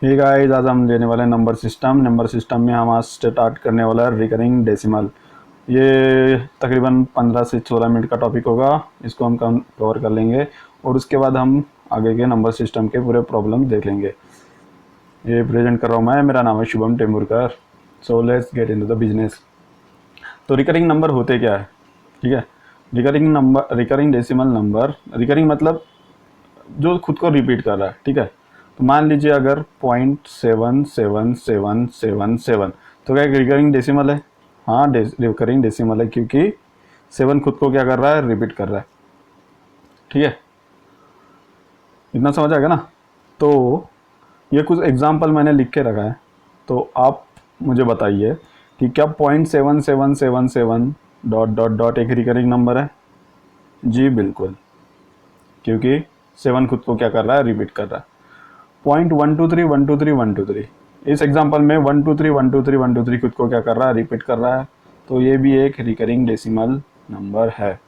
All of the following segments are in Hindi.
हे गाइस, आज हम लेने वाले हैं नंबर सिस्टम में हम आज स्टार्ट करने वाला है रिकरिंग डेसिमल। ये तकरीबन 15 से 16 मिनट का टॉपिक होगा। इसको हम कवर कर लेंगे और उसके बाद हम आगे के नंबर सिस्टम के पूरे प्रॉब्लम देख लेंगे। ये प्रेजेंट कर रहा हूँ मैं, मेरा नाम है Shubham Temburkar. So let's get into the business. तो रिकरिंग नंबर होते क्या है, ठीक है। रिकरिंग डेसिमल नंबर, रिकरिंग मतलब जो खुद को रिपीट कर रहा है, ठीक है। तो मान लीजिए अगर 0.77777, तो क्या रिकरिंग डेसिमल है? हाँ, रिकरिंग डेसिमल है, क्योंकि 7 खुद को क्या कर रहा है, रिपीट कर रहा है, ठीक है। इतना समझ आएगा ना। तो ये कुछ एग्जाम्पल मैंने लिख के रखा है, तो आप मुझे बताइए कि क्या 0.7777 डॉट डॉट डॉट एक रिकरिंग नंबर है? जी बिल्कुल, क्योंकि 7 खुद को क्या कर रहा है, रिपीट कर रहा है। 0.123 इस एग्जांपल में 123 खुद को क्या कर रहा है, रिपीट कर रहा है, तो ये भी एक रिकरिंग डेसिमल नंबर है।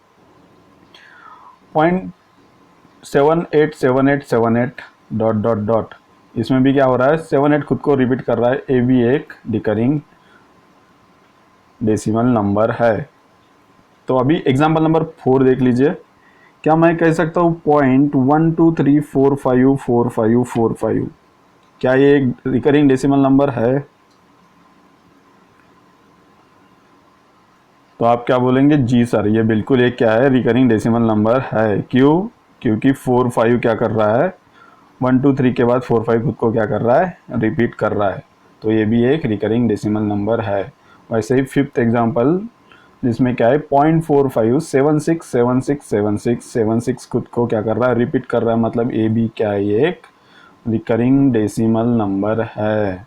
0.787878 डॉट डॉट डॉट, इसमें भी क्या हो रहा है, 78 खुद को रिपीट कर रहा है, ये भी एक रिकरिंग डेसिमल नंबर है। तो अभी एग्जाम्पल नंबर 4 देख लीजिए। क्या मैं कह सकता हूँ 0.123454545, क्या ये एक रिकरिंग डेसिमल नंबर है? तो आप क्या बोलेंगे, जी सर, ये बिल्कुल एक क्या है, रिकरिंग डेसिमल नंबर है। क्यों? क्योंकि 4 5 क्या कर रहा है, 1 2 3 के बाद 4 5 खुद को क्या कर रहा है, रिपीट कर रहा है, तो ये भी एक रिकरिंग डेसिमल नंबर है। वैसे ही फिफ्थ एग्जांपल, जिसमें क्या है 0.45767676 खुद को क्या कर रहा है, रिपीट कर रहा है, मतलब ये भी क्या है, एक रिकरिंग डेसिमल नंबर है,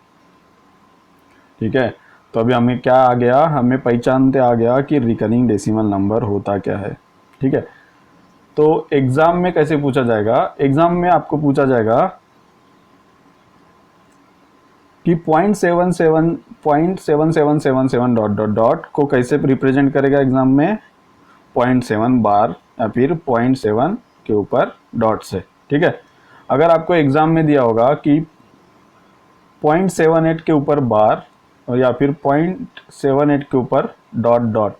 ठीक है। तो अभी हमें क्या आ गया, हमें पहचानते आ गया कि रिकरिंग डेसिमल नंबर होता क्या है, ठीक है। तो एग्जाम में कैसे पूछा जाएगा, एग्जाम में आपको पूछा जाएगा कि 0.7777 डॉट डॉट डॉट को कैसे रिप्रेजेंट करेगा एग्जाम में, 0.7 बार या फिर 0.7 के ऊपर डॉट से, ठीक है। अगर आपको एग्जाम में दिया होगा कि 0.78 के ऊपर बार और या फिर 0.78 के ऊपर डॉट डॉट,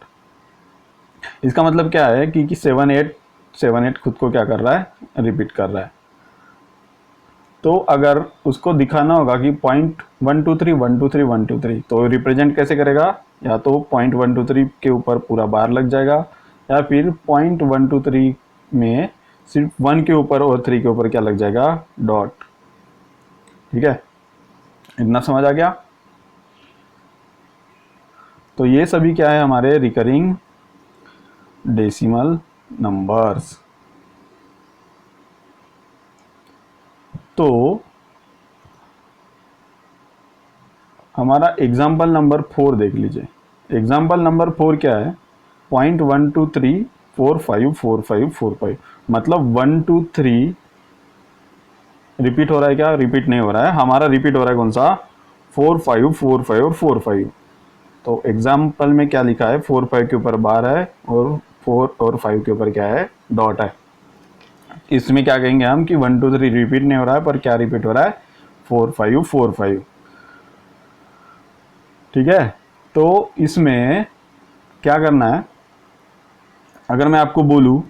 इसका मतलब क्या है कि 78 खुद को क्या कर रहा है, रिपीट कर रहा है। तो अगर उसको दिखाना होगा कि 0.123 तो रिप्रेजेंट कैसे करेगा, या तो 0.123 के ऊपर पूरा बार लग जाएगा, या फिर 0.123 में सिर्फ 1 के ऊपर और 3 के ऊपर क्या लग जाएगा, डॉट, ठीक है। इतना समझ आ गया। तो ये सभी क्या है, हमारे रिकरिंग डेसिमल नंबर्स। तो हमारा एग्जाम्पल नंबर 4 देख लीजिए। एग्जाम्पल नंबर 4 क्या है, 0.123454545, मतलब 1 2 3 रिपीट हो रहा है, क्या रिपीट नहीं हो रहा है, हमारा रिपीट हो रहा है कौन सा, 4 5 4 5 और 4 5। तो एग्जाम्पल में क्या लिखा है, 4 5 के ऊपर बार है और 4 और 5 के ऊपर क्या है, डॉट है। इसमें क्या कहेंगे हम कि 1 2 3 रिपीट नहीं हो रहा है, पर क्या रिपीट हो रहा है, 4 5 4 5, ठीक है। तो इसमें क्या करना है, अगर मैं आपको बोलूं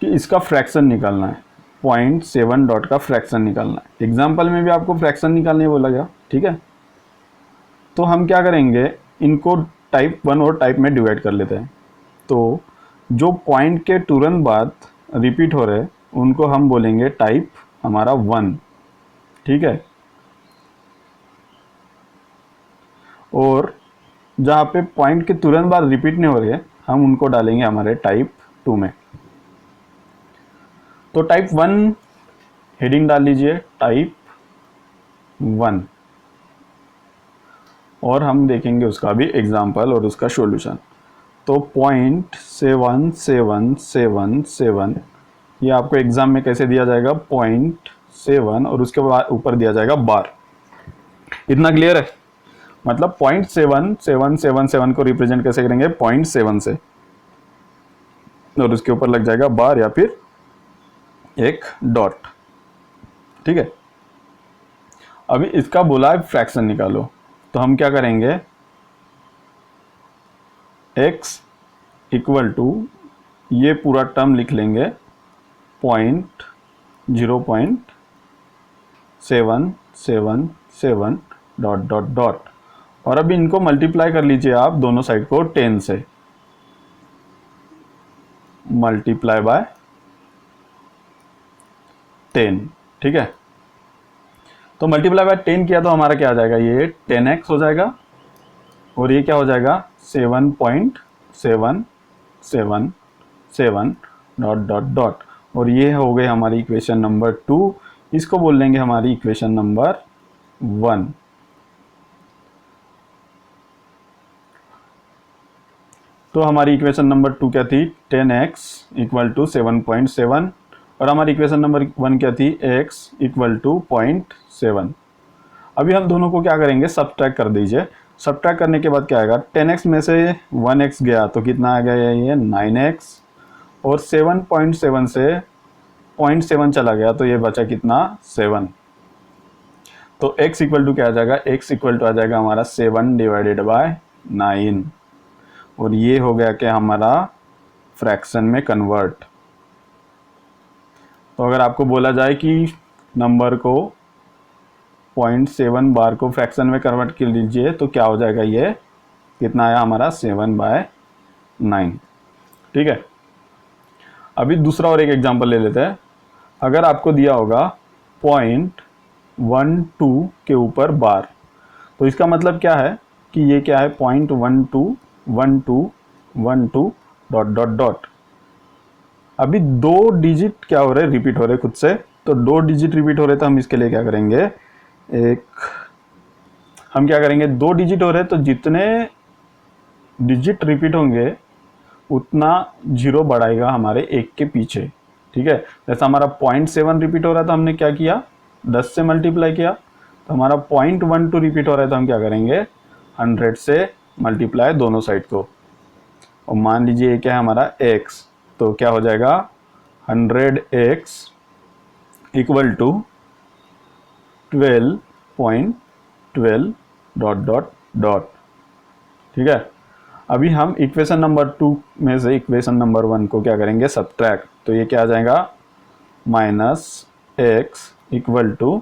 कि इसका फ्रैक्शन निकालना है, 0.7 डॉट का फ्रैक्शन निकालना है, एग्जाम्पल में भी आपको फ्रैक्शन निकालने बोला गया, ठीक है। तो हम क्या करेंगे, इनको टाइप 1 और टाइप में डिवाइड कर लेते हैं। तो जो पॉइंट के तुरंत बाद रिपीट हो रहे उनको हम बोलेंगे टाइप हमारा 1, ठीक है। और जहाँ पे पॉइंट के तुरंत बाद रिपीट नहीं हो रहे हम उनको डालेंगे हमारे टाइप 2 में। तो टाइप 1 हेडिंग डाल लीजिए, टाइप 1, और हम देखेंगे उसका भी एग्जाम्पल और उसका सॉल्यूशन। तो 0.7777, ये आपको एग्जाम में कैसे दिया जाएगा, 0.7 और उसके बाद ऊपर दिया जाएगा बार। इतना क्लियर है? मतलब 0.7777 को रिप्रेजेंट कैसे करेंगे, 0.7 से, और उसके ऊपर लग जाएगा बार या फिर एक डॉट, ठीक है। अभी इसका बोला है फ्रैक्शन निकालो, तो हम क्या करेंगे, x इक्वल टू ये पूरा टर्म लिख लेंगे 0.777 डॉट डॉट डॉट, और अभी इनको मल्टीप्लाई कर लीजिए आप दोनों साइड को 10 से, मल्टीप्लाई बाय 10, ठीक है। तो मल्टीप्लाई बाय 10 किया तो हमारा क्या आ जाएगा, ये 10x हो जाएगा, और ये क्या हो जाएगा 7.777 डॉट डॉट डॉट, और ये हो गई हमारी इक्वेशन नंबर 2। इसको बोल लेंगे हमारी इक्वेशन नंबर 1। तो हमारी इक्वेशन नंबर 2 क्या थी, 10x इक्वल टू 7.7, और हमारी इक्वेशन नंबर 1 क्या थी, x इक्वल टू 0.7। अभी हम दोनों को क्या करेंगे, सब्ट्रैक्ट कर दीजिए। सब्ट्रैक्ट करने के बाद क्या आएगा, 10x में से 1x गया तो कितना आ गया, ये 9x, और 7.7 से 0.7 चला गया तो ये बचा कितना, 7। तो x इक्वल टू क्या आ जाएगा, x इक्वल टू आ जाएगा हमारा 7 डिवाइडेड बाय 9, और ये हो गया कि हमारा फ्रैक्शन में कन्वर्ट। तो अगर आपको बोला जाए कि नंबर को 0.7 बार को फ्रैक्शन में कन्वर्ट कर लीजिए तो क्या हो जाएगा, ये कितना आया हमारा 7/9, ठीक है। अभी दूसरा और एक एग्जांपल ले लेते हैं। अगर आपको दिया होगा 0.12 के ऊपर बार, तो इसका मतलब क्या है कि ये क्या है 0.121212 डॉट डॉट डॉट। अभी 2 डिजिट क्या हो रहे हैं, रिपीट हो रहे खुद से, तो 2 डिजिट रिपीट हो रहे तो हम इसके लिए क्या करेंगे, हम क्या करेंगे, 2 डिजिट हो रहे तो जितने डिजिट रिपीट होंगे उतना 0 बढ़ाएगा हमारे 1 के पीछे, ठीक है। जैसा हमारा 0.7 रिपीट हो रहा था, हमने क्या किया, 10 से मल्टीप्लाई किया, तो हमारा 0.12 रिपीट हो रहा है तो हम क्या करेंगे, 100 से मल्टीप्लाई दोनों साइड को, और मान लीजिए ये क्या है हमारा x, तो क्या हो जाएगा 100x equal to 12.12 dot dot dot, ठीक है। अभी हम इक्वेशन नंबर 2 में से इक्वेशन नंबर 1 को क्या करेंगे, सब्ट्रैक्ट, तो ये क्या आ जाएगा -x इक्वल टू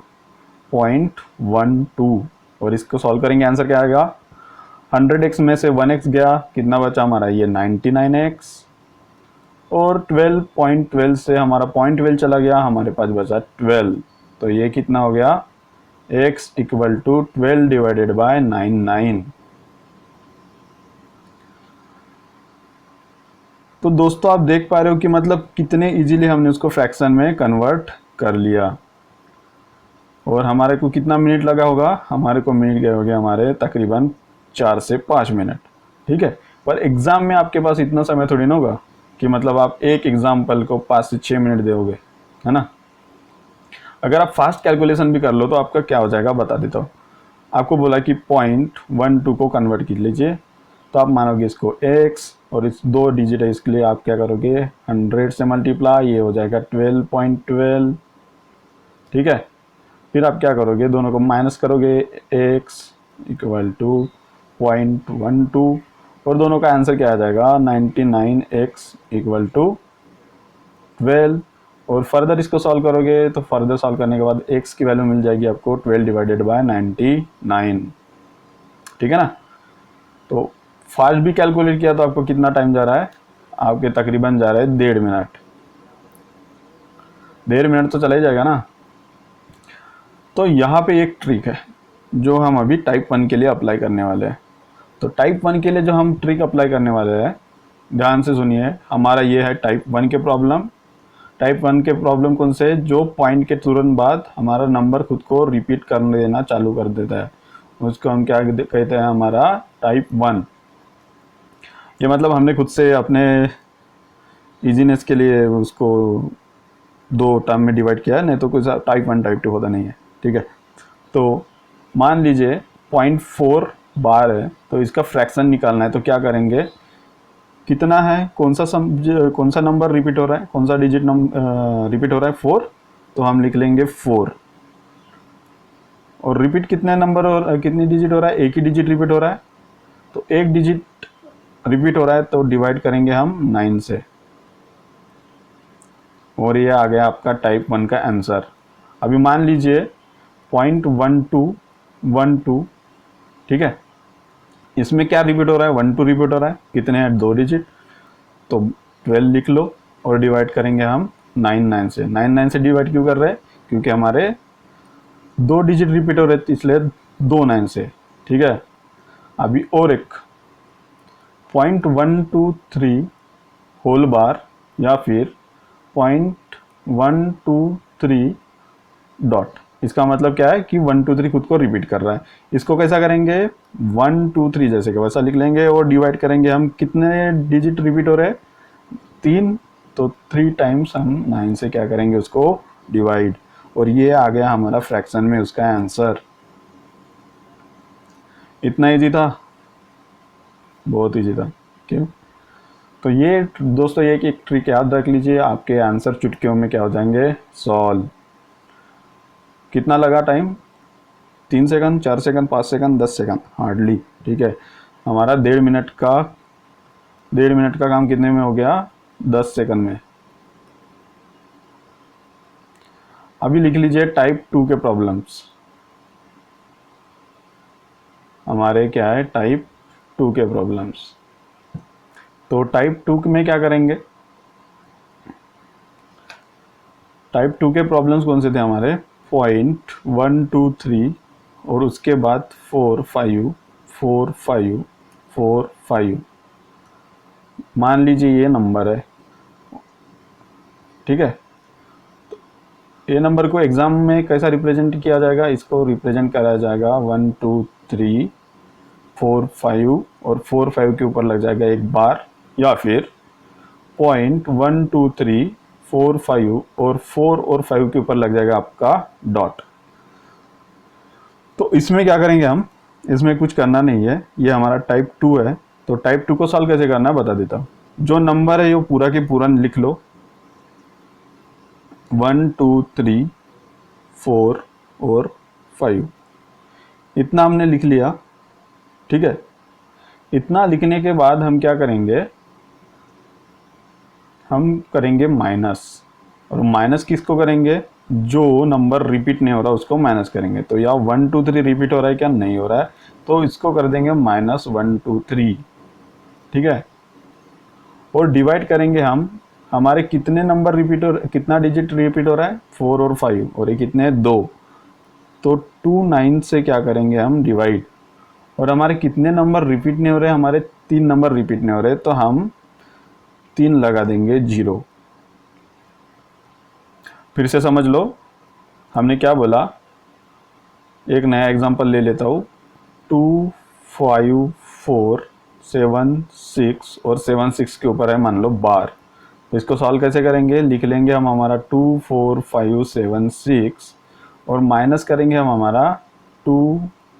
0.12, और इसको सॉल्व करेंगे, आंसर क्या आएगा, 100x में से 1x गया, कितना बचा हमारा, ये 99x, और 12.12 से हमारा 0.12 चला गया, हमारे पास बचा 12, तो ये कितना हो गया, x equal to 12 divided by 99। तो दोस्तों आप देख पा रहे हो कि मतलब कितने इजीली हमने उसको फ्रैक्शन में कन्वर्ट कर लिया, और हमारे को कितना मिनट लगा होगा, हमारे को मिनट गए हो गए हमारे तकरीबन 4 से 5 मिनट, ठीक है। पर एग्ज़ाम में आपके पास इतना समय थोड़ी ना होगा कि मतलब आप एक एग्जाम्पल को 5 से 6 मिनट दोगे, है ना। अगर आप फास्ट कैलकुलेशन भी कर लो तो आपका क्या हो जाएगा, बता देता हूँ। आपको बोला कि 0.12 को कन्वर्ट कर लीजिए, तो आप मानोगे इसको x, और इस 2 डिजिट है इसके लिए आप क्या करोगे, 100 से मल्टीप्लाई, ये हो जाएगा 12.12, ठीक है। फिर आप क्या करोगे, दोनों को माइनस करोगे, x इक्वल टू 0.12, और दोनों का आंसर क्या आ जाएगा, 99x इक्वल टू 12, और फर्दर इसको सॉल्व करोगे तो फर्दर सॉल्व करने के बाद x की वैल्यू मिल जाएगी आपको 12 डिवाइडेड बाय 99, ठीक है ना। तो फास्ट भी कैलकुलेट किया तो आपको कितना टाइम जा रहा है, आपके तकरीबन जा रहा है 1.5 मिनट, 1.5 मिनट तो चला ही जाएगा ना। तो यहाँ पे एक ट्रिक है जो हम अभी टाइप 1 के लिए अप्लाई करने वाले हैं। तो टाइप 1 के लिए जो हम ट्रिक अप्लाई करने वाले हैं, ध्यान से सुनिए, हमारा ये है टाइप 1 के प्रॉब्लम। टाइप 1 के प्रॉब्लम कौन से, जो पॉइंट के तुरंत बाद हमारा नंबर खुद को रिपीट करने देना चालू कर देता है, उसको हम क्या कहते हैं, हमारा टाइप 1। ये मतलब हमने खुद से अपने इजीनेस के लिए उसको 2 टर्म में डिवाइड किया है, नहीं तो कुछ टाइप 1 टाइप 2 होता नहीं है, ठीक है। तो मान लीजिए 0.4 बार है, तो इसका फ्रैक्शन निकालना है, तो क्या करेंगे, कितना है, कौन सा नंबर रिपीट हो रहा है, कौन सा डिजिट रिपीट हो रहा है, 4, तो हम लिख लेंगे 4, और रिपीट कितने नंबर और कितनी डिजिट हो रहा है, एक ही डिजिट रिपीट हो रहा है, तो एक डिजिट रिपीट हो रहा है तो डिवाइड करेंगे हम 9 से, और ये आ गया आपका टाइप 1 का आंसर। अभी मान लीजिए 0.1212, ठीक है, इसमें क्या रिपीट हो रहा है, 12 रिपीट हो रहा है, कितने हैं, 2 डिजिट, तो 12 लिख लो और डिवाइड करेंगे हम 9 से। 9 से डिवाइड क्यों कर रहे हैं, क्योंकि हमारे 2 डिजिट रिपीट हो रहे थे, इसलिए 2 9 से, ठीक है। अभी और एक 0.123 होल बार या फिर 0.123 डॉट, इसका मतलब क्या है कि 1 2 3 खुद को रिपीट कर रहा है। इसको कैसा करेंगे, 1 2 3 जैसे कि वैसा लिख लेंगे और डिवाइड करेंगे हम, कितने डिजिट रिपीट हो रहे हैं, 3, तो 3 टाइम्स हम 9 से क्या करेंगे, उसको डिवाइड, और ये आ गया हमारा फ्रैक्शन में उसका आंसर। इतना इजी था, बहुत इजी था, क्यों। तो ये दोस्तों ये एक ट्रिक याद रख लीजिए, आपके आंसर चुटकियों में क्या हो जाएंगे, सॉल्व। कितना लगा time, 3 second, 4 second, 5 second, 10 second, hardly, ठीक है। हमारा 1.5 मिनट का काम कितने में हो गया, 10 सेकंड में। अभी लिख लीजिए टाइप 2 के प्रॉब्लम्स। हमारे क्या है, टाइप 2 के प्रॉब्लम्स। तो टाइप 2 में क्या करेंगे, टाइप 2 के प्रॉब्लम्स कौन से थे हमारे, 0.123 और उसके बाद 4 5 4 5 4 5। मान लीजिए ये नंबर है, ठीक है। ये नंबर को एग्जाम में कैसा रिप्रेजेंट किया जाएगा, इसको रिप्रेजेंट कराया जाएगा 1 2 3 4 5 और 4 5 के ऊपर लग जाएगा एक बार, या फिर 0.123 4 5 और 4 और 5 के ऊपर लग जाएगा आपका डॉट। तो इसमें क्या करेंगे हम, इसमें कुछ करना नहीं है, ये हमारा टाइप 2 है। तो टाइप 2 को सॉल्व कैसे करना है बता देता हूँ। जो नंबर है वो पूरा के पूरा लिख लो, 1 2 3 4 और 5, इतना हमने लिख लिया, ठीक है। इतना लिखने के बाद हम क्या करेंगे, हम करेंगे माइनस, और माइनस किसको करेंगे, जो नंबर रिपीट नहीं हो रहा उसको माइनस करेंगे। तो या 1 2 3 रिपीट हो रहा है क्या, नहीं हो रहा है, तो इसको कर देंगे -1 2 3, ठीक है। और डिवाइड करेंगे हम, हमारे कितने नंबर रिपीट हो, कितना डिजिट रिपीट हो रहा है, 4 और 5, और ये कितने हैं, 2, तो 2 9 से क्या करेंगे हम डिवाइड, और हमारे कितने नंबर रिपीट नहीं हो रहे, हमारे 3 नंबर रिपीट नहीं हो रहे, तो हम 3 लगा देंगे 0। फिर से समझ लो, हमने क्या बोला, एक नया एग्जांपल ले लेता हूँ, 2 5 4 7 6 और 7 6 के ऊपर है मान लो बार। तो इसको सॉल्व कैसे करेंगे, लिख लेंगे हम हमारा 2 4 5 7 6 और माइनस करेंगे हम हमारा 2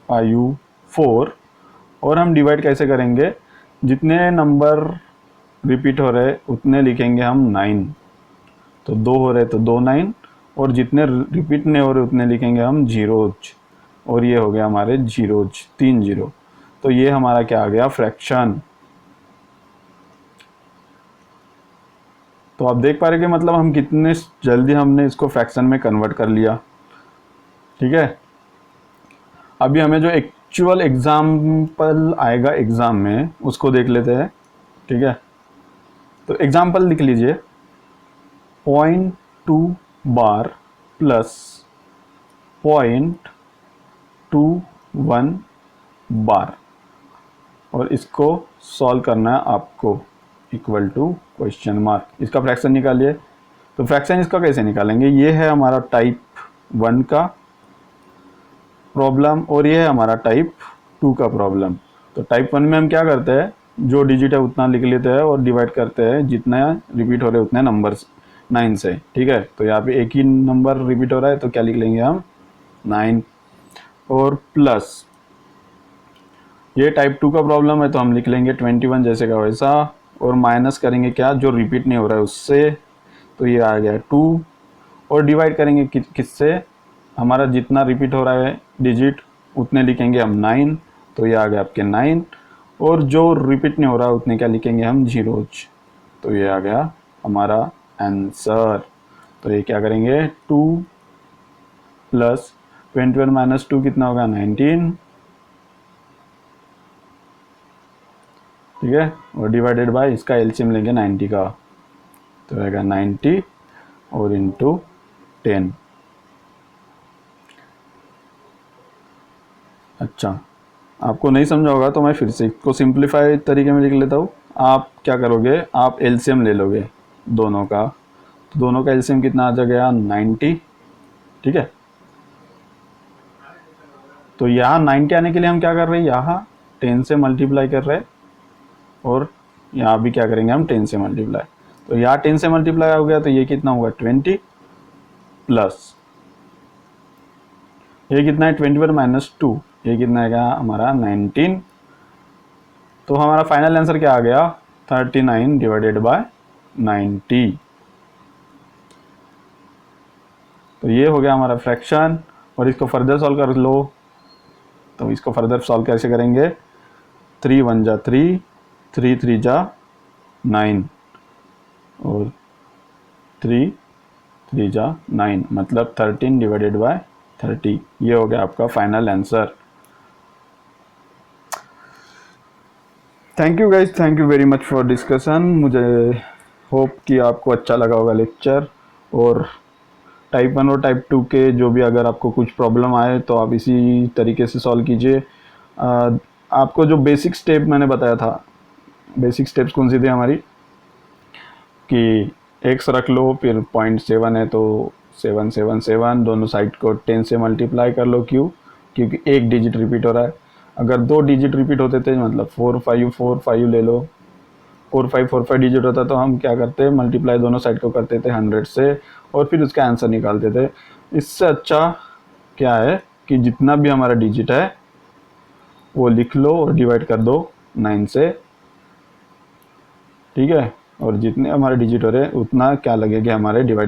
5 4, और हम डिवाइड कैसे करेंगे, जितने नंबर रिपीट हो रहे उतने लिखेंगे हम 9, तो 2 हो रहे तो 2 9, और जितने रिपीट नहीं हो रहे उतने लिखेंगे हम जीरोज, और ये हो गया हमारे जीरोज, 3 0। तो ये हमारा क्या आ गया, फ्रैक्शन। तो आप देख पा रहे कि मतलब हम कितने जल्दी हमने इसको फ्रैक्शन में कन्वर्ट कर लिया, ठीक है। अभी हमें जो एक्चुअल एग्जाम्पल आएगा एग्जाम में उसको देख लेते हैं, ठीक है। तो एग्जाम्पल लिख लीजिए, 0.2 बार प्लस 0.21 बार, और इसको सॉल्व करना है आपको, इक्वल टू क्वेश्चन मार्क। इसका फ्रैक्शन निकालिए। तो फ्रैक्शन इसका कैसे निकालेंगे, ये है हमारा टाइप 1 का प्रॉब्लम और ये है हमारा टाइप 2 का प्रॉब्लम। तो टाइप 1 में हम क्या करते हैं, जो डिजिट है उतना लिख लेते हैं और डिवाइड करते हैं जितना रिपीट हो रहे उतने नंबर्स 9 से, ठीक है। तो यहाँ पे एक ही नंबर रिपीट हो रहा है तो क्या लिख लेंगे हम 9, और प्लस ये टाइप 2 का प्रॉब्लम है तो हम लिख लेंगे 21 जैसे का वैसा, और माइनस करेंगे क्या, जो रिपीट नहीं हो रहा है उससे, तो ये आ गया 2, और डिवाइड करेंगे किससे, हमारा जितना रिपीट हो रहा है डिजिट उतने लिखेंगे हम 9, तो ये आ गया आपके 9। और जो रिपीट नहीं हो रहा उतने क्या लिखेंगे हम, जीरोज, तो ये आ गया हमारा आंसर। तो ये क्या करेंगे, 2 प्लस 21 माइनस 2 कितना होगा, 19, ठीक है, और डिवाइडेड बाय इसका एलसीएम लेंगे 90 का, तो रहेगा 90 और इंटू 10। अच्छा, आपको नहीं समझा होगा तो मैं फिर से इसको सिंप्लीफाई तरीके में लिख लेता हूँ। आप क्या करोगे, आप एलसीएम ले लोगे दोनों का, तो दोनों का एलसीएम कितना आ जाएगा, 90, ठीक है। तो यहाँ 90 आने के लिए हम क्या कर रहे हैं, यहाँ 10 से मल्टीप्लाई कर रहे हैं, और यहाँ भी क्या करेंगे हम, 10 से मल्टीप्लाई। तो यहाँ 10 से मल्टीप्लाई हो गया, तो ये कितना होगा, 20 प्लस ये कितना है, 21 माइनस 2, ये कितना है हमारा 19। तो हमारा फाइनल आंसर क्या आ गया, 39 डिवाइडेड बाय 90। तो ये हो गया हमारा फ्रैक्शन। और इसको फर्दर सॉल्व कर लो, तो इसको फर्दर सॉल्व कैसे करेंगे, 3 1 जा 3, 3 3 जा 9, और 3 3 जा 9, मतलब 13 डिवाइडेड बाय 30। ये हो गया आपका final answer. Thank you guys, thank you very much for discussion. मुझे होप कि आपको अच्छा लगा होगा लेक्चर। और टाइप 1 और टाइप 2 के जो भी अगर आपको कुछ प्रॉब्लम आए तो आप इसी तरीके से सॉल्व कीजिए। आपको जो बेसिक स्टेप मैंने बताया था, बेसिक स्टेप्स कौन सी थी हमारी, कि x रख लो, फिर 0.7 है तो 7 7 7, दोनों साइड को 10 से मल्टीप्लाई कर लो, क्योंकि एक डिजिट रिपीट हो रहा है। अगर 2 डिजिट रिपीट होते थे, मतलब 4 5 4 5 ले लो, 4 5 4 5 डिजिट होता तो हम क्या करते, मल्टीप्लाई दोनों साइड को करते थे 100 से, और फिर उसका आंसर निकालते थे। इससे अच्छा क्या है कि जितना भी हमारा डिजिट है वो लिख लो और डिवाइड कर दो 9 से, ठीक है। और जितने हमारे डिजिट हो रहे हैं उतना क्या लगेगा हमारे डिवाइड में